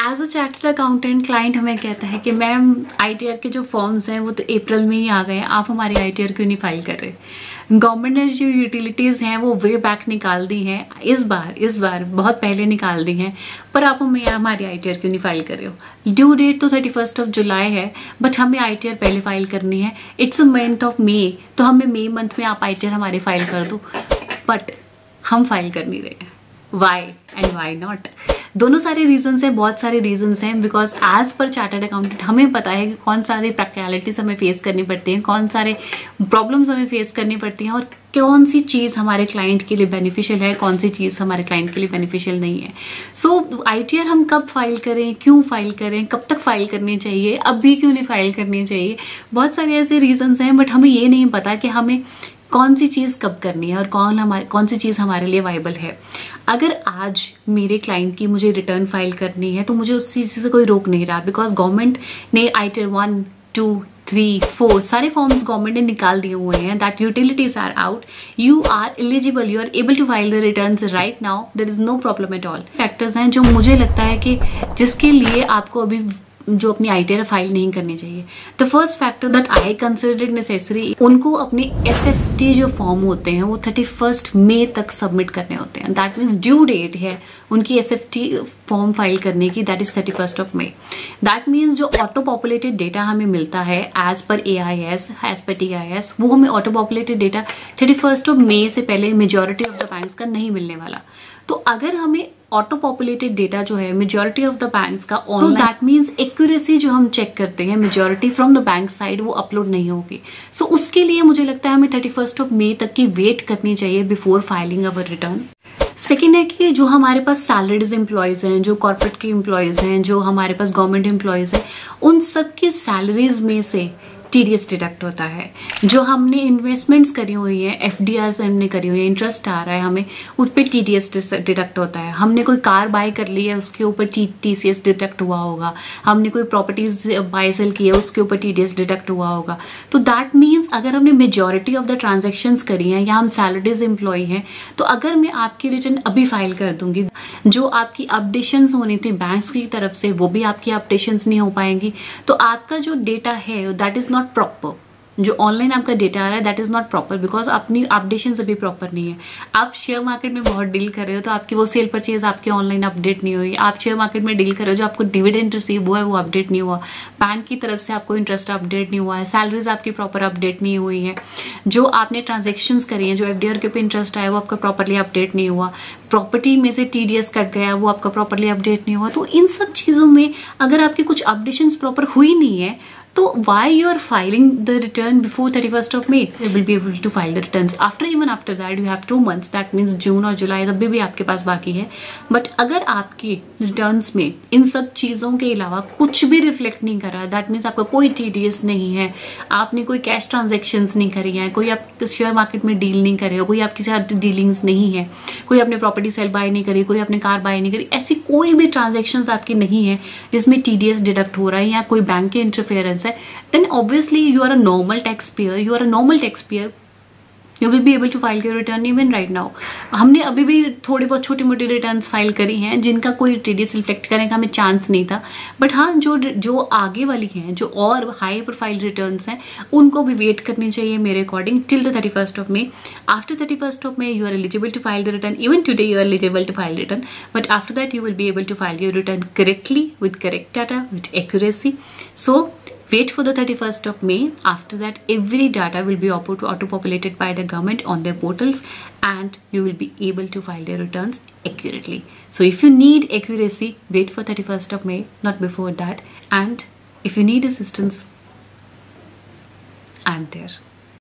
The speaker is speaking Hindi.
As a chartered accountant client हमें कहता है कि मैम आईटीआर के जो फॉर्म्स हैं वो तो अप्रैल में ही आ गए हैं, आप हमारी आईटीआर क्यों नहीं फाइल कर रहे। गवर्नमेंट ने जो यूटिलिटीज हैं वो वे बैक निकाल दी हैं, इस बार बहुत पहले निकाल दी हैं, पर आप हमें हमारी आईटीआर क्यों नहीं फाइल कर रहे हो। ड्यू डेट तो 31 जुलाई है, बट हमें आईटीआर पहले फाइल करनी है। It's a month of May, तो हमें मे मंथ में आप आईटीआर हमारी फाइल कर दो, बट हम फाइल कर नहीं रहे हैं। Why and why not. दोनों सारे रीजंस हैं, बहुत सारे रीजंस हैं, बिकॉज एज पर चार्टर्ड अकाउंटेंट हमें पता है कि कौन सारे प्रैक्टिकलिटीज हमें फेस करनी पड़ती हैं, कौन सारे प्रॉब्लम्स हमें फेस करनी पड़ती हैं, और कौन सी चीज़ हमारे क्लाइंट के लिए बेनिफिशियल है, कौन सी चीज़ हमारे क्लाइंट के लिए बेनिफिशियल नहीं है। सो आईटीआर हम कब फाइल करें, क्यों फाइल करें, कब तक फाइल करनी चाहिए, अब भी क्यों नहीं फाइल करनी चाहिए, बहुत सारे ऐसे रीजंस हैं, बट हमें ये नहीं पता कि हमें कौन सी चीज़ कब करनी है और कौन सी चीज़ हमारे लिए वाइबल है। अगर आज मेरे क्लाइंट की मुझे रिटर्न फाइल करनी है तो मुझे उस चीज़ से कोई रोक नहीं रहा, बिकॉज गवर्नमेंट ने आईटीआर 1, 2, 3, 4 सारे फॉर्म्स गवर्नमेंट ने निकाल दिए हुए हैं। That utilities are out, you are eligible, you are able to file the returns right now, there is no problem at all. Factors हैं जो मुझे लगता है कि जिसके लिए आपको अभी जो अपनी आईटीआर फाइल नहीं करनी चाहिए। The first factor that I considered necessary, उनको अपने एसएफटी जो फॉर्म होते हैं वो 31 मई तक सबमिट करने होते हैं। दैट मीन्स ड्यू डेट है उनकी एसएफटी फॉर्म फाइल करने की, दैट इज 31 मई। दैट मीन्स जो ऑटो पॉपुलेटेड डेटा हमें मिलता है as per AIS, as per TIS, वो हमें ऑटो पॉपुलेटेड डेटा 31 मई से पहले मेजोरिटी ऑफ द बैंक्स का नहीं मिलने वाला। तो अगर हमें ऑटो पॉपुलेटेड डेटा जो है मेजोरिटी ऑफ द बैंक्स का ऑनलाइन, तो दैट मीन्स एक्यूरेसी जो हम चेक करते हैं majority from the bank side वो अपलोड नहीं होगी। सो उसके लिए मुझे लगता है हमें 31 मई तक की वेट करनी चाहिए बिफोर फाइलिंग अवर रिटर्न। सेकेंड है कि जो हमारे पास सैलरीड एम्प्लॉयज हैं, जो कॉर्पोरेट के एम्प्लॉयज हैं, जो हमारे पास गवर्नमेंट एम्प्लॉयज हैं, उन सब की सैलरीज में से TDS डिडक्ट होता है। जो हमने इन्वेस्टमेंट्स करी हुई है, FDRs हमने करी हुई है, इंटरेस्ट आ रहा है हमें, उस पर TDS डिडक्ट होता है। हमने कोई कार बाय कर ली है उसके ऊपर TCS डिडक्ट हुआ होगा, हमने कोई प्रॉपर्टीज बाय सेल की है उसके ऊपर TDS डिडक्ट हुआ होगा। तो दैट मीन्स अगर हमने मेजोरिटी ऑफ द ट्रांजेक्शन्स करी हैं या हम सैलरीज एम्प्लॉय हैं, तो अगर मैं आपकी रिटर्न अभी फाइल कर दूंगी, जो आपकी अपडेशंस होनी थी बैंक्स की तरफ से वो भी आपकी अपडेशंस नहीं हो पाएंगी। तो आपका जो डेटा है दैट इज नॉट प्रॉपर, जो ऑनलाइन आपका डेटा आ रहा है that is not proper, because अपनी अपडेशन अभी प्रॉपर नहीं है। आप शेयर मार्केट में बहुत डील कर रहे हो तो आपकी वो सेल परचेज आपकी ऑनलाइन अपडेट नहीं हुई। आप शेयर मार्केट में डील कर रहे हो, जो आपको डिविडेंड रिसीव हुआ है वो अपडेट नहीं हुआ, बैंक की तरफ से आपको इंटरेस्ट अपडेट नहीं हुआ है, सैलरीज आपकी प्रॉपर अपडेट नहीं हुई है, जो आपने ट्रांजेक्शन्स करी हैं, जो FDR के ऊपर इंटरेस्ट आया वो आपका प्रॉपरली अपडेट नहीं हुआ, प्रॉपर्टी में से TDS कट गया वो आपका प्रॉपरली अपडेट नहीं हुआ। तो इन सब चीज़ों में अगर आपकी कुछ अपडेशंस प्रॉपर हुई नहीं है तो why you are filing the return before 31 May? You will be able to file the returns even after that you have 2 months, that means जून और जुलाई तब भी आपके पास बाकी है। बट अगर आपकी रिटर्न्स में इन सब चीज़ों के अलावा कुछ भी रिफ्लेक्ट नहीं कर रहा, दैट मीन्स आपका कोई TDS नहीं है, आपने कोई कैश ट्रांजेक्शन्स नहीं करी है, कोई आप शेयर मार्केट में डील नहीं करे हो, कोई आपके साथ डीलिंग्स नहीं है, कोई आपने प्रॉपर्टी सेल बाय नहीं करी, कोई आपने कार बाय नहीं करी, ऐसी कोई भी ट्रांजेक्शन्स आपकी नहीं है जिसमें TDS डिडक्ट हो रहा है या कोई बैंक के इंटरफेरेंस है, then obviously you are a normal taxpayer, you will be able to file your return even right now। हमने अभी भी थोड़ी बहुत छोटी मोटी रिटर्न्स फाइल करी हैं जिनका कोई TDS रिफ्लेक्ट करने का हमें चांस नहीं था, बट हाँ जो आगे वाली हैं, जो और हाई प्रोफाइल रिटर्न्स हैं, उनको भी वेट करनी चाहिए मेरे according till the 31 May। After 31 May you are eligible to file the return, even today you are eligible to file return, but after that you will be able to file your return correctly with correct data with accuracy। So wait for the 31 May. After that every data will be auto populated by the government on their portals and you will be able to file their returns accurately. So if you need accuracy, wait for 31 May, not before that. And if you need assistance, I'm there.